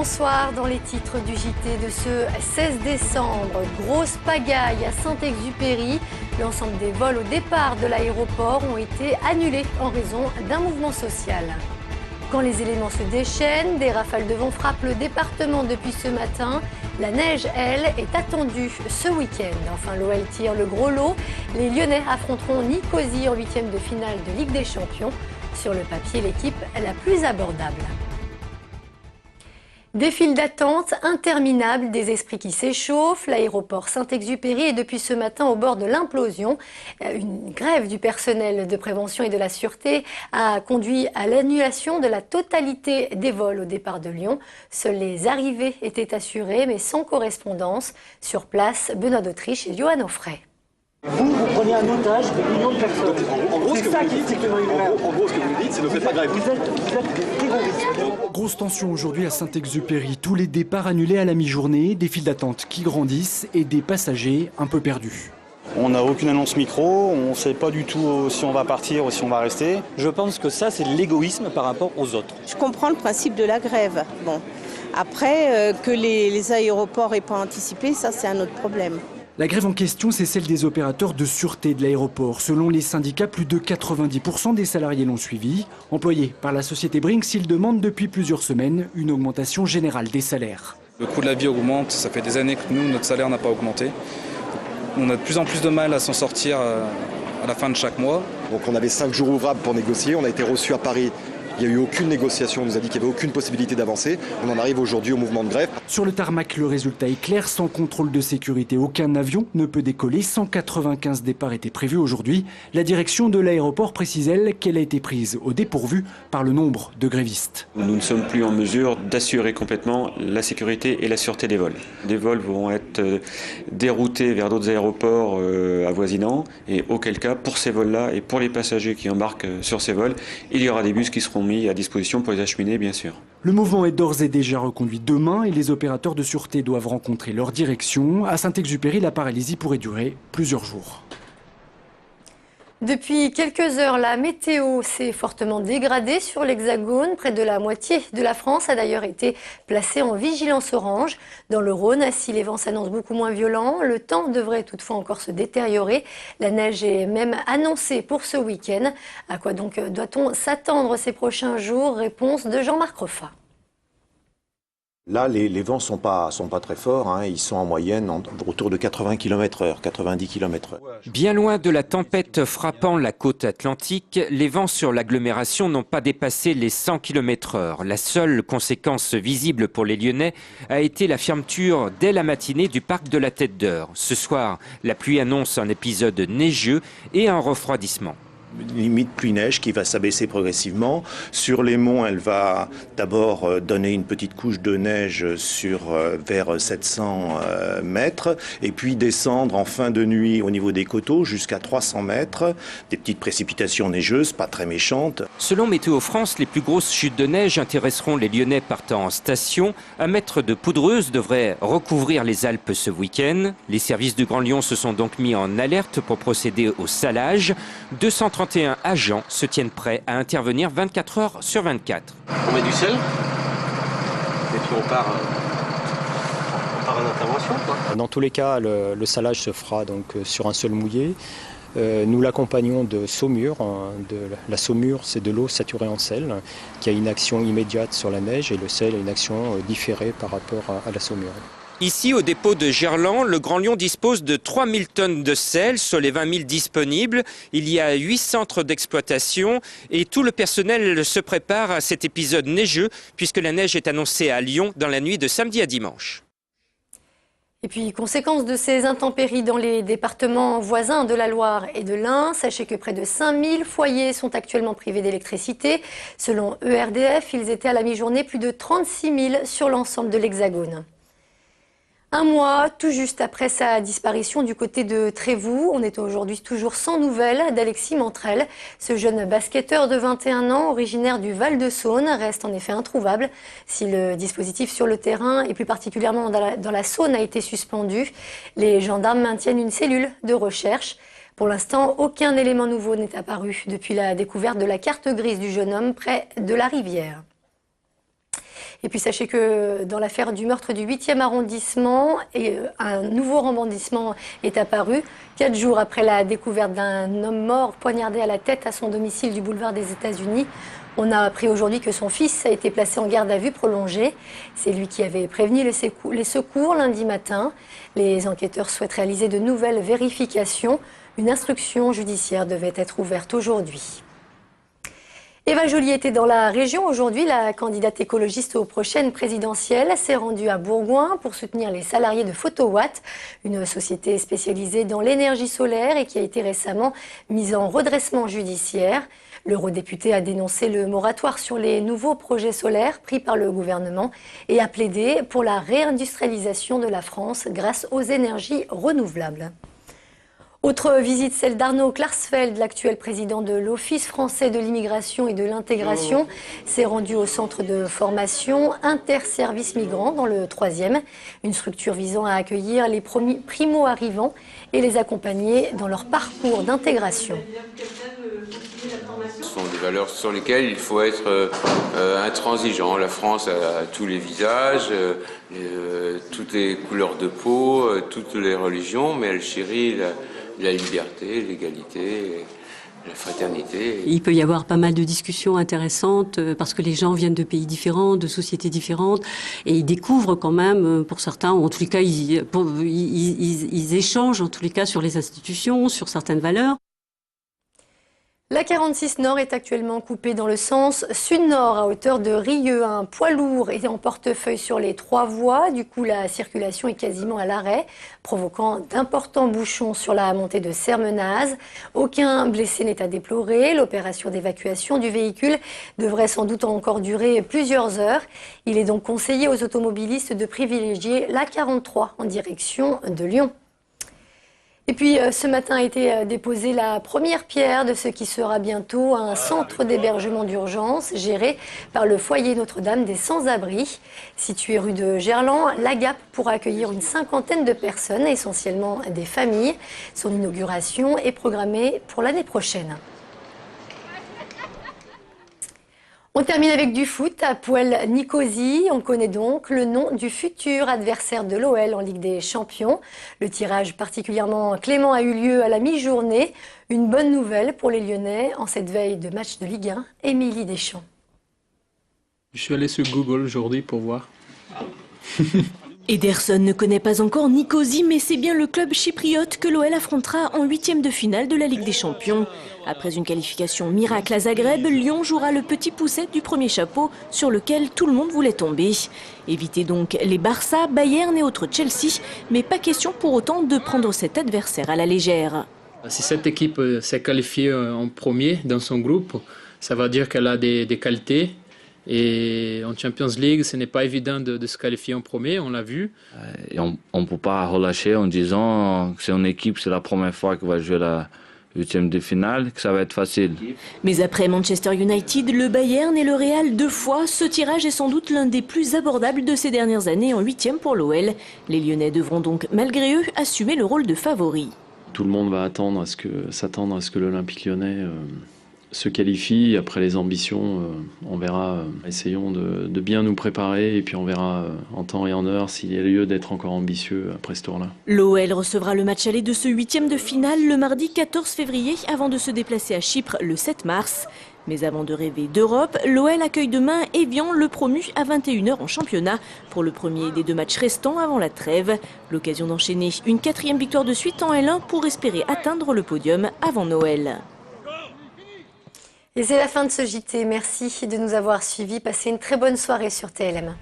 Bonsoir. Dans les titres du JT de ce 16 décembre, grosse pagaille à Saint-Exupéry. L'ensemble des vols au départ de l'aéroport ont été annulés en raison d'un mouvement social. Quand les éléments se déchaînent, des rafales de vent frappent le département depuis ce matin. La neige, elle, est attendue ce week-end. Enfin, l'OL tire le gros lot. Les Lyonnais affronteront Nicosie en huitième de finale de Ligue des Champions. Sur le papier, l'équipe la plus abordable. Des files d'attente interminables, des esprits qui s'échauffent. L'aéroport Saint-Exupéry est depuis ce matin au bord de l'implosion. Une grève du personnel de prévention et de la sûreté a conduit à l'annulation de la totalité des vols au départ de Lyon. Seules les arrivées étaient assurées, mais sans correspondance. Sur place, Benoît d'Autriche et Johan Offray. Vous prenez un otage de millions de personnes. En gros, ce que vous dites, c'est ne faites pas grève. Vous êtes des terroristes. Grosse tension aujourd'hui à Saint-Exupéry. Tous les départs annulés à la mi-journée, des files d'attente qui grandissent et des passagers un peu perdus. On n'a aucune annonce micro, on ne sait pas du tout si on va partir ou si on va rester. Je pense que ça, c'est de l'égoïsme par rapport aux autres. Je comprends le principe de la grève. Bon. Après, que les aéroports n'aient pas anticipé, ça c'est un autre problème. La grève en question, c'est celle des opérateurs de sûreté de l'aéroport. Selon les syndicats, plus de 90% des salariés l'ont suivi. Employés par la société Brinks, ils demandent depuis plusieurs semaines une augmentation générale des salaires. Le coût de la vie augmente, ça fait des années que nous, notre salaire n'a pas augmenté. On a de plus en plus de mal à s'en sortir à la fin de chaque mois. Donc on avait 5 jours ouvrables pour négocier, on a été reçus à Paris. Il n'y a eu aucune négociation, on nous a dit qu'il n'y avait aucune possibilité d'avancer. On en arrive aujourd'hui au mouvement de grève. Sur le tarmac, le résultat est clair. Sans contrôle de sécurité, aucun avion ne peut décoller. 195 départs étaient prévus aujourd'hui. La direction de l'aéroport précise, elle, qu'elle a été prise au dépourvu par le nombre de grévistes. Nous ne sommes plus en mesure d'assurer complètement la sécurité et la sûreté des vols. Des vols vont être déroutés vers d'autres aéroports avoisinants. Et auquel cas, pour ces vols-là et pour les passagers qui embarquent sur ces vols, il y aura des bus qui seront mis à disposition pour les acheminer, bien sûr. Le mouvement est d'ores et déjà reconduit demain et les opérateurs de sûreté doivent rencontrer leur direction. À Saint-Exupéry, la paralysie pourrait durer plusieurs jours. Depuis quelques heures, la météo s'est fortement dégradée sur l'Hexagone. Près de la moitié de la France a d'ailleurs été placée en vigilance orange. Dans le Rhône, si les vents s'annoncent beaucoup moins violents, le temps devrait toutefois encore se détériorer. La neige est même annoncée pour ce week-end. À quoi donc doit-on s'attendre ces prochains jours? Réponse de Jean-Marc Reffat. Là, les vents sont pas très forts, hein. Ils sont en moyenne autour de 80 km/h, 90 km/h. Bien loin de la tempête frappant la côte atlantique, les vents sur l'agglomération n'ont pas dépassé les 100 km/h. La seule conséquence visible pour les Lyonnais a été la fermeture dès la matinée du parc de la Tête d'Or. Ce soir, la pluie annonce un épisode neigeux et un refroidissement. Limite pluie-neige qui va s'abaisser progressivement. Sur les monts, elle va d'abord donner une petite couche de neige vers 700 mètres et puis descendre en fin de nuit au niveau des coteaux jusqu'à 300 mètres. Des petites précipitations neigeuses, pas très méchantes. Selon Météo France, les plus grosses chutes de neige intéresseront les Lyonnais partant en station. 1 mètre de poudreuse devrait recouvrir les Alpes ce week-end. Les services du Grand Lyon se sont donc mis en alerte pour procéder au salage. 231 agents se tiennent prêts à intervenir 24 heures sur 24. On met du sel et puis on part en intervention, quoi. Dans tous les cas, le salage se fera donc sur un sol mouillé. Nous l'accompagnons de saumure. La saumure, c'est de l'eau saturée en sel qui a une action immédiate sur la neige et le sel a une action différée par rapport à la saumure. Ici, au dépôt de Gerland, le Grand Lyon dispose de 3000 tonnes de sel sur les 20 000 disponibles. Il y a 8 centres d'exploitation et tout le personnel se prépare à cet épisode neigeux puisque la neige est annoncée à Lyon dans la nuit de samedi à dimanche. Et puis, conséquence de ces intempéries dans les départements voisins de la Loire et de l'Ain, sachez que près de 5000 foyers sont actuellement privés d'électricité. Selon ERDF, ils étaient à la mi-journée plus de 36 000 sur l'ensemble de l'Hexagone. Un mois, tout juste après sa disparition du côté de Trévoux, on est aujourd'hui toujours sans nouvelles d'Alexis Mentrel. Ce jeune basketteur de 21 ans, originaire du Val-de-Saône, reste en effet introuvable. Si le dispositif sur le terrain, et plus particulièrement dans la Saône, a été suspendu, les gendarmes maintiennent une cellule de recherche. Pour l'instant, aucun élément nouveau n'est apparu depuis la découverte de la carte grise du jeune homme près de la rivière. Et puis sachez que dans l'affaire du meurtre du 8e arrondissement, un nouveau rebondissement est apparu 4 jours après la découverte d'un homme mort poignardé à la tête à son domicile du boulevard des États-Unis. On a appris aujourd'hui que son fils a été placé en garde à vue prolongée. C'est lui qui avait prévenu les secours lundi matin. Les enquêteurs souhaitent réaliser de nouvelles vérifications. Une instruction judiciaire devait être ouverte aujourd'hui. Eva Joly était dans la région aujourd'hui. La candidate écologiste aux prochaines présidentielles s'est rendue à Bourgoin pour soutenir les salariés de Photowatt, une société spécialisée dans l'énergie solaire et qui a été récemment mise en redressement judiciaire. L'eurodéputé a dénoncé le moratoire sur les nouveaux projets solaires pris par le gouvernement et a plaidé pour la réindustrialisation de la France grâce aux énergies renouvelables. Autre visite, celle d'Arnaud Klarsfeld, l'actuel président de l'Office français de l'immigration et de l'intégration, s'est rendu au centre de formation Interservices Migrants dans le 3e, une structure visant à accueillir les primo-arrivants et les accompagner dans leur parcours d'intégration. Ce sont des valeurs sur lesquelles il faut être intransigeant. La France a tous les visages, toutes les couleurs de peau, toutes les religions, mais elle chérit la liberté, l'égalité, la fraternité. Il peut y avoir pas mal de discussions intéressantes parce que les gens viennent de pays différents, de sociétés différentes et ils découvrent quand même, pour certains, ou en tous les cas, ils échangent en tous les cas sur les institutions, sur certaines valeurs. La 46 Nord est actuellement coupée dans le sens sud-nord à hauteur de Rieux. Un poids lourd est en portefeuille sur les 3 voies. Du coup, la circulation est quasiment à l'arrêt, provoquant d'importants bouchons sur la montée de Sermenaz. Aucun blessé n'est à déplorer. L'opération d'évacuation du véhicule devrait sans doute encore durer plusieurs heures. Il est donc conseillé aux automobilistes de privilégier la 43 en direction de Lyon. Et puis ce matin a été déposée la première pierre de ce qui sera bientôt un centre d'hébergement d'urgence géré par le foyer Notre-Dame des Sans-Abri. Situé rue de Gerland, l'Agap pourra accueillir une 50aine de personnes, essentiellement des familles. Son inauguration est programmée pour l'année prochaine. On termine avec du foot à Poel Nicosie. On connaît donc le nom du futur adversaire de l'OL en Ligue des Champions. Le tirage particulièrement clément a eu lieu à la mi-journée. Une bonne nouvelle pour les Lyonnais en cette veille de match de Ligue 1. Émilie Deschamps. Je suis allé sur Google aujourd'hui pour voir. Ederson ne connaît pas encore Nicosie, mais c'est bien le club chypriote que l'OL affrontera en 8e de finale de la Ligue des Champions. Après une qualification miracle à Zagreb, Lyon jouera le petit pousset du premier chapeau sur lequel tout le monde voulait tomber. Évitez donc les Barça, Bayern et autres Chelsea, mais pas question pour autant de prendre cet adversaire à la légère. Si cette équipe s'est qualifiée en premier dans son groupe, ça veut dire qu'elle a des qualités. Et en Champions League, ce n'est pas évident de se qualifier en premier, on l'a vu. Et on ne peut pas relâcher en disant que c'est une équipe, c'est la première fois qu'elle va jouer la 8e de finale, que ça va être facile. Mais après Manchester United, le Bayern et le Real 2 fois, ce tirage est sans doute l'un des plus abordables de ces dernières années en 8e pour l'OL. Les Lyonnais devront donc, malgré eux, assumer le rôle de favori. Tout le monde va s'attendre à ce que l'Olympique Lyonnais se qualifie. Après les ambitions, on verra. Essayons de bien nous préparer et puis on verra en temps et en heure s'il y a lieu d'être encore ambitieux après ce tour-là. L'OL recevra le match aller de ce 8e de finale le mardi 14 février avant de se déplacer à Chypre le 7 mars. Mais avant de rêver d'Europe, l'OL accueille demain Evian, le promu, à 21h en championnat pour le premier des 2 matchs restants avant la trêve. L'occasion d'enchaîner une 4e victoire de suite en L1 pour espérer atteindre le podium avant Noël. Et c'est la fin de ce JT. Merci de nous avoir suivis. Passez une très bonne soirée sur TLM.